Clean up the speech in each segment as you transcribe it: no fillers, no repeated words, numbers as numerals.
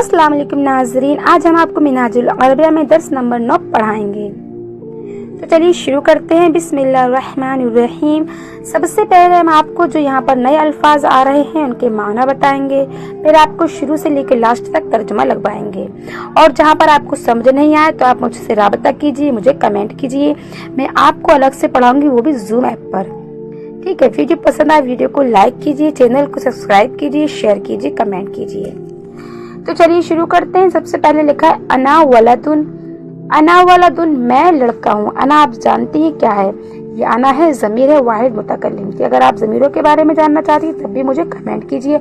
अस्सलाम वालेकुम नाजरीन, आज हम आपको मिनाजुल अरबिया में दर्स नंबर 9 पढ़ाएंगे। तो चलिए शुरू करते हैं। बिस्मिल्लाहिर्रहमानिर्रहीम। सबसे पहले हम आपको जो यहाँ पर नए अल्फाज आ रहे हैं उनके माना बताएंगे, फिर आपको शुरू से लेकर लास्ट तक तर्जुमा लगवाएंगे। और जहाँ पर आपको समझ नहीं आए तो आप मुझसे राबता कीजिए, मुझे कमेंट कीजिए, मैं आपको अलग से पढ़ाऊंगी, वो भी जूम ऐप पर। ठीक है, वीडियो पसंद आए वीडियो को लाइक कीजिए, चैनल को सब्सक्राइब कीजिए, शेयर कीजिए, कमेंट कीजिए। तो चलिए शुरू करते हैं। सबसे पहले लिखा है अना वलदुन। अना वलदुन, मैं लड़का हूँ। अना आप जानती हैं क्या है? ये अना है, ज़मीर है वाहिद मुतकल्लिम की। अगर आप ज़मीरों के बारे में जानना चाहती हैं तब भी मुझे कमेंट कीजिए।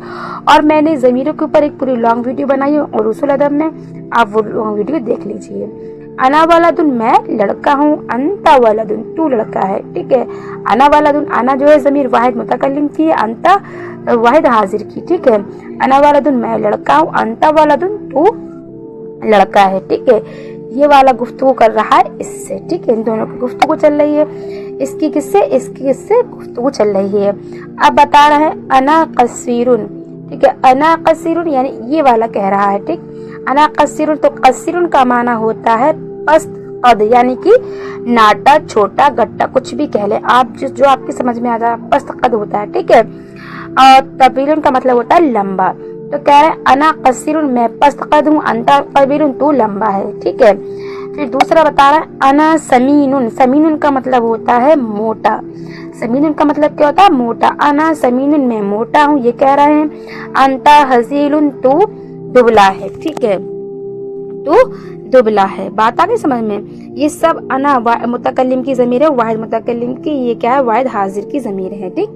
और मैंने ज़मीरों के ऊपर एक पूरी लॉन्ग वीडियो बनाई है और उसूल अदब में, आप वो लॉन्ग वीडियो देख लीजिए। अना वलदुन, मैं लड़का हूँ। अंता वलदुन, तू लड़का है। ठीक है, अना वलदुन, अना जो है ज़मीर वाहिद मुतकल्लिम की है, अंता वाहिद हाजिर की। ठीक है, अना वलदुन, मैं लड़का हूँ। अंता वलदुन, तू लड़का है। ठीक है, ये वाला गुफ्तगू कर रहा है इससे। ठीक है, इन दोनों की गुफ्तगू चल रही है। इसकी किससे गुफ्तगू चल रही है। अब बता रहा है अना कसीरुन। ठीक है, अना कसीरुन यानी ये वाला कह रहा है। ठीक, अना कसीरुन, तो कसीरुन का माना होता है पस्त कद, यानी कि नाटा, छोटा, गट्टा, कुछ भी कह ले आप, जो आपकी समझ में आ जाए। पस्त कद होता है। ठीक है, और तवीलन का मतलब होता है लंबा। तो कह रहे हैं अना कसीरुन, मैं पस्त कद हूँ। अंता कबीरुन, तू लंबा है। ठीक है, फिर दूसरा बता रहा है अना समीनुन। समीनुन का मतलब होता है मोटा। समीनुन का मतलब क्या होता है? मोटा। अना समीनुन, मैं मोटा हूँ, ये कह रहे हैं। अंता हजीलुन, तू दुबला है। ठीक है, तू दुबला है। बात आ गई समझ में? ये सब अना मुतकल्लिम की ज़मीर है, वाहिद मुतकल्लिम की। ये क्या है? वाहिद हाजिर की ज़मीर है। ठीक,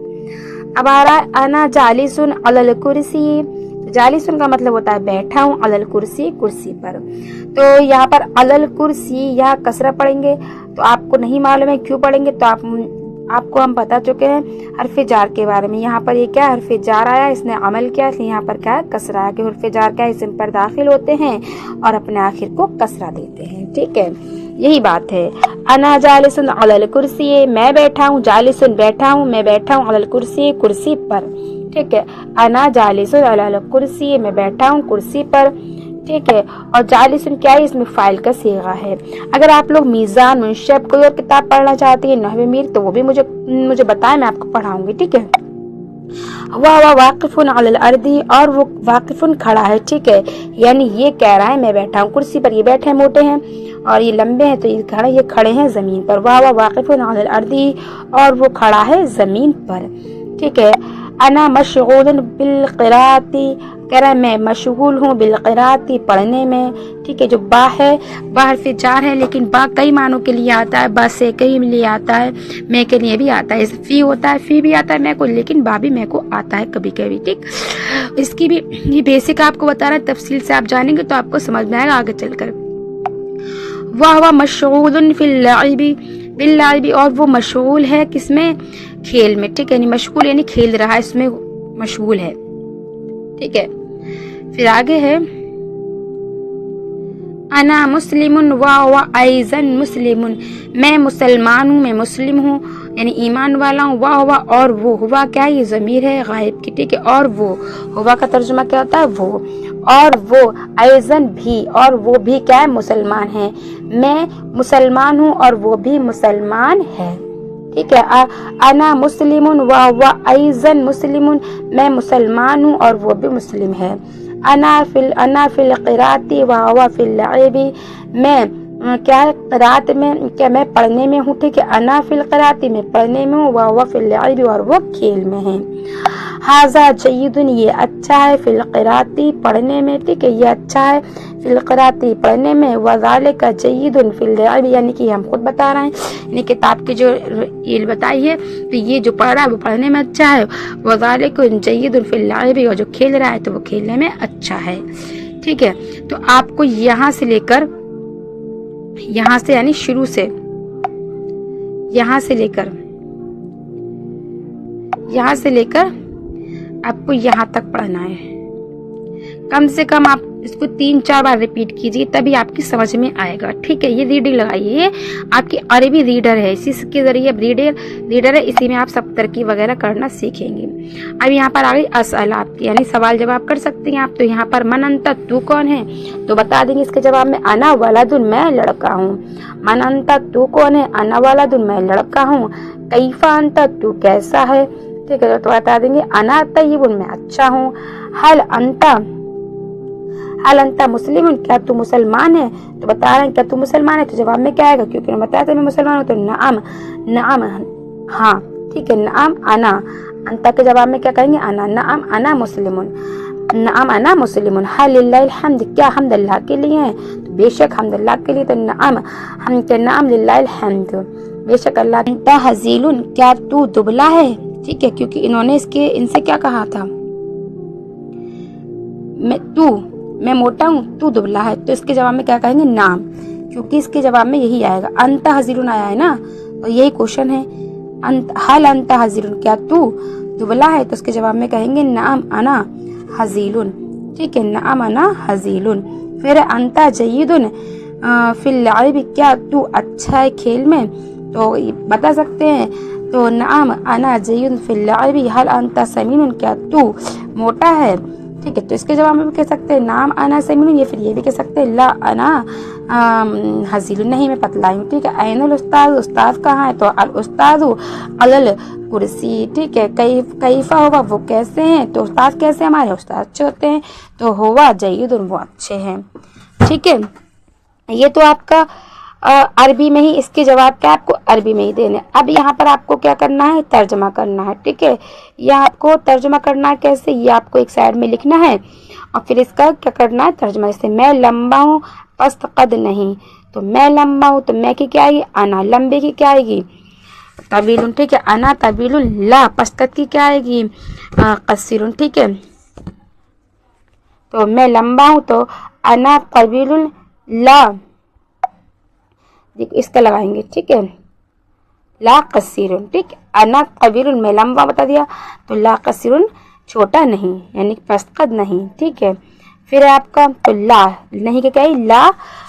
अब आ रहा है अना जालिसुन अलल कुर्सी। जालिसुन का मतलब होता है बैठा हूँ, अलल कुर्सी, कुर्सी पर। तो यहाँ पर अलल कुर्सी यहाँ कसरा पढ़ेंगे, तो आपको नहीं मालूम है क्यों पढ़ेंगे, तो आपको हम बता चुके हैं हरफ जार के बारे में। यहाँ पर ये क्या हरफ जार आया, इसने अमल किया, इसलिए यहाँ पर क्या है? कसरा आया। कि हरफ जार क्या है? इसम पर दाखिल होते हैं और अपने आखिर को कसरा देते हैं। ठीक है, यही बात है। अना जालिसुन अलल कुर्सी, मैं बैठा हूँ। जालिसुन बैठा हूँ, मैं बैठा हूँ। अलल कुर्सी, कुर्सी पर। ठीक है, अना जालिसुन अलल कुर्सी, मैं बैठा हूँ कुर्सी पर। ठीक है, और जालिसुन क्या है? इसमें फाइल का सीगा है। अगर आप लोग मीज़ान, मुंशब कोई और किताब पढ़ना चाहती है, नहवे मीर, तो वो भी मुझे बताएं, मैं आपको पढ़ाऊंगी। ठीक है, वह वाकिफुन अलल अर्दी, और वो वाकिफुन खड़ा है। ठीक है, यानी ये कह रहा है मैं बैठा हूँ कुर्सी पर। ये बैठे हैं, मोटे हैं, और ये लंबे हैं, तो ये खड़े हैं जमीन पर। वह वाकिफुन अलल अर्दी, और वो खड़ा है जमीन पर। ठीक है, अना मशगूलन बिल क़िराअती, कह रहा है मैं मशगूल हूँ बिल क़िराअती, पढ़ने में। ठीक है, जो बा है, बा हरफ जार है, लेकिन बा कई मानों के लिए आता है। बा से कई लिए आता है, मैं के लिए भी आता है। फी होता है, फी भी आता है मैं को, लेकिन बा भी मैं को आता है कभी कभी। ठीक, इसकी भी ये बेसिक आपको बता रहा है, तफसील से आप जानेंगे तो आपको समझ में आएगा आगे चलकर। वह मशगूलन फिल लाइबी बिल लाइबी, और वो मशगूल है किसमें? खेल में। ठीक है, यानी मशगूल यानी खेल रहा है, इसमें मशगूल है। ठीक है, फिर आगे है अना मुस्लिमुन व आइजन मुस्लिमुन, मैं मुसलमान हूँ, मैं मुस्लिम हूँ, यानी ईमान वाला हूँ। वाह, और वो। हुआ क्या है? ये ज़मीर है गायब की। ठीक है, और वो। हुआ का तर्जुमा क्या होता है? वो। और वो आइजन भी, और वो भी क्या है? मुसलमान है। मैं मुसलमान हूँ और वो भी मुसलमान है। ठीक है, अना मुस्लिमुन व आइजन मुस्लिमुन, मैं मुसलमान हूँ और वो भी मुस्लिम है। अना फिल क़िराअती व हुवा फिल लइबी, मैं क्या है? क़िराअत में, क्या मैं पढ़ने में हूँ। ठीक है, अना फिल क़िराअती, मैं पढ़ने में हूँ। व हुवा फिल लइबी, और वो खेल में है। हाज़ा जय्यदुन, ये अच्छा है। फिल क़िराअती, पढ़ने में। ठीक है, ये अच्छा है फिल क़िराअती, पढ़ने में। व ज़ालिका जय्यदुन फिल लइबी, यानी कि हम खुद बता रहे हैं, यानी किताब की जो ये बताई है, तो ये जो पढ़ रहा है वो पढ़ने में अच्छा है। व ज़ालिका जय्यदुन फिल लइबी, और जो खेल रहा है तो वो खेलने में अच्छा है। ठीक है, तो आपको यहाँ से लेकर, यहाँ से यानी शुरू से, यहाँ से लेकर आपको यहाँ तक पढ़ना है। कम से कम आप इसको 3-4 बार रिपीट कीजिए, तभी आपकी समझ में आएगा। ठीक है, ये रीडिंग लगाइए, आपकी अरबी रीडर है, इसी के जरिए रीडर है, इसी में आप सब तरकीब वगैरह करना सीखेंगे। अब यहाँ पर आ गई असअला आपकी, यानी सवाल जवाब कर सकती हैं आप। तो यहाँ पर मन अंता, तू कौन है, तो बता देंगे इसके जवाब में अना वलदुन, मैं लड़का हूँ। मन अंता, तू कौन है, अना वलदुन, मैं लड़का हूँ। कैफा अंता, तू कैसा है, ठीक है, तो बता देंगे अना तय्यबुन, मैं अच्छा हूँ। हल अंता मुस्लिमुन, क्या तू मुसलमान है, तो बता रहे हैं क्या तू मुसलमान है, तो जवाब में क्या आएगा, क्योंकि मैं बताया था मैं मुसलमान हूँ, तो नअम हाँ, ठीक है, नअम अना। अंता के जवाब में क्या कहेंगे, अना, नअम अना मुस्लिमुन, नअम अना मुस्लिमुन। हल लिल्लाहिल हम्द, क्या हमद अल्लाह के लिए है, तो बेशक हमद अल्लाह के लिए, तो नअम लिल्लाहिल हम्द, बेशक अल्लाह। अंता हजीलुन, क्या तू दुबला है, ठीक है, क्योंकि इन्होंने इनसे क्या कहा था, मैं मोटा हूँ, तू दुबला है, तो इसके जवाब में क्या कहेंगे, नाम, क्योंकि इसके जवाब में यही आएगा। अंता हजीरुन आया है ना, और यही क्वेश्चन है। हल अंता हजीरुन, क्या तू दुबला है, तो इसके जवाब में कहेंगे नाम अना हजीलुन, ठीक है, नाम अना हजीलुन। फिर अंता जय्यदुन फिल लाइब, क्या तू अच्छा है खेल में, तो बता सकते हैं, तो नाम अना जय्यदुन फिल लाइब। हल अंता समीनुन, क्या तू मोटा है, ठीक है, तो इसके जवाब में भी कह सकते हैं नाम अना समीनुन, या फिर ये भी कह सकते हैं ला अना हजीलुन, नहीं मैं पतला हूँ। ठीक है, ऐनुल उस्ताद, उस्ताद कहाँ है, तो अल उस्तादु अलल कुर्सी, ठीक है। कैफा होगा, वो कैसे हैं, तो उस्ताद कैसे, हमारे उस्ताद अच्छे होते हैं, तो हुआ जय्यदुन, वो अच्छे हैं। ठीक है, ये तो आपका अरबी में ही, इसके जवाब क्या आपको अरबी में ही देने। अब यहाँ पर आपको क्या करना है, तर्जमा करना है। ठीक है, यह आपको तर्जमा करना है कैसे, ये आपको एक साइड में लिखना है और फिर इसका क्या करना है, तर्जमा। जैसे मैं लंबा हूँ, पस्त कद नहीं, तो मैं लंबा हूँ, तो मैं की क्या आएगी, अना, लंबे की क्या आएगी, तवीलुन, ठीक है, अना तवीलुन। ला, पस्त कद की क्या आएगी, कसीरुन, ठीक है, तो मैं लंबा हूँ, तो अना तवीलुन ला, इसका लगाएंगे, ठीक है, ला कसीरुन, ठीक, अना कबीरुन, मैं लंबा बता दिया, तो ला कसीरुन, छोटा नहीं, यानी पस्तकद नहीं। ठीक है, फिर आपका तो ला नहीं के क्या है, ला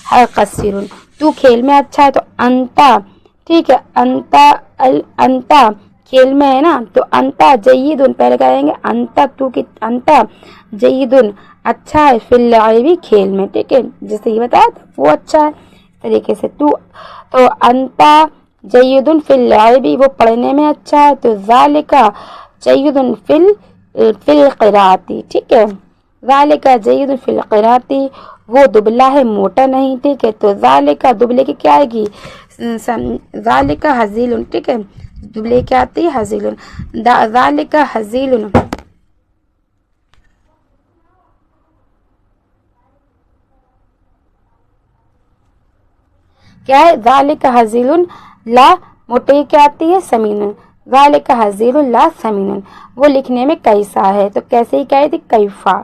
है कसीरुन। तू खेल में अच्छा है, तो अंता, ठीक है, अंता खेल में है ना, तो अंता जय्यदुन, पहले कहेंगे अंता, तू की अंता जय्यदुन, अच्छा है, फिल लाइबी, खेल में, ठीक है, जैसे ये बताया वो अच्छा है तरीके से। तो अंता जय्यदुन फिल लाइबी, वो पढ़ने में अच्छा है, तो ज़ालिका जय्यदुन फिल क़िराअती, ठीक है, ज़ालिका जय्यदुन फिल क़िराअती, वो दुबला है, मोटा नहीं। ठीक है, तो ज़ालिका, दुबले की क्या आएगी, ज़ालिका हज़ीलुन, ठीक है, दुबले क्या आती है, हज़ीलुन, ज़ालिका हज़ीलुन, क्या है, ज़ालिका हज़ीलुन ला, मोटे क्या आती है, समीनुन, ज़ालिका हज़ीलुन ला समीनुन, वो लिखने में कैसा है, तो कैसे ही क्या है, कैफा।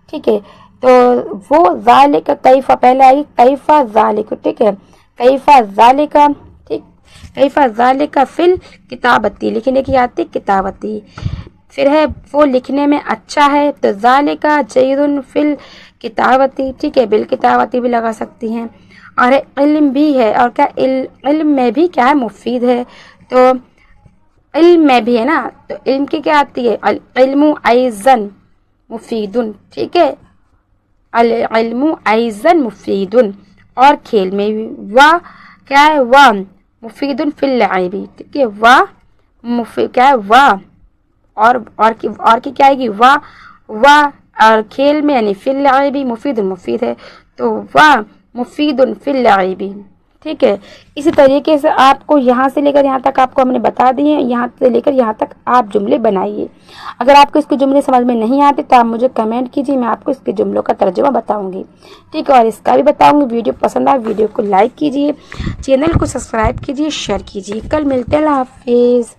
ठीक है, तो वो ज़ालिका कैफा, पहले आएगी कैफा ज़ालिका, ठीक है, कैफा ज़ालिका, ठीक, कैफा ज़ालिका फिल किताबती, लिखने की आती किताबती। फिर है वो लिखने में अच्छा है, तो ज़ालिका जय्यदुन फिल किताबती, ठीक है, बिल किताबती भी लगा सकती हैं। और इल्म भी है, और क्या इल्म में भी क्या है, मुफीद है, तो इल्म में भी है ना, तो इल्म की क्या आती है, इल्मु ऐज़न मुफीदुन, ठीक है, इल्मु ऐज़न मुफीदुन। और खेल में भी वाह क्या है, वाह मुफीदुन फिल लाइबी, ठीक है, वाह मुफीद क्या है, वाह और की क्या आएगी, वाह और खेल में यानी फिल लाइबी, मुफीदुन मुफीद है, तो वाह मुफीदुन फिल लाइबी। ठीक है, इसी तरीके से आपको यहाँ से लेकर यहाँ तक आपको हमने बता दिए हैं, यहाँ से लेकर यहाँ तक आप जुमले बनाइए। अगर आपको इसके जुमले समझ में नहीं आते तो आप मुझे कमेंट कीजिए, मैं आपको इसके जुमलों का तर्जुमा बताऊंगी। ठीक है, और इसका भी बताऊंगी। वीडियो पसंद आए वीडियो को लाइक कीजिए, चैनल को सब्सक्राइब कीजिए, शेयर कीजिए। कल मिलते हैं, अल्लाह हाफिज़।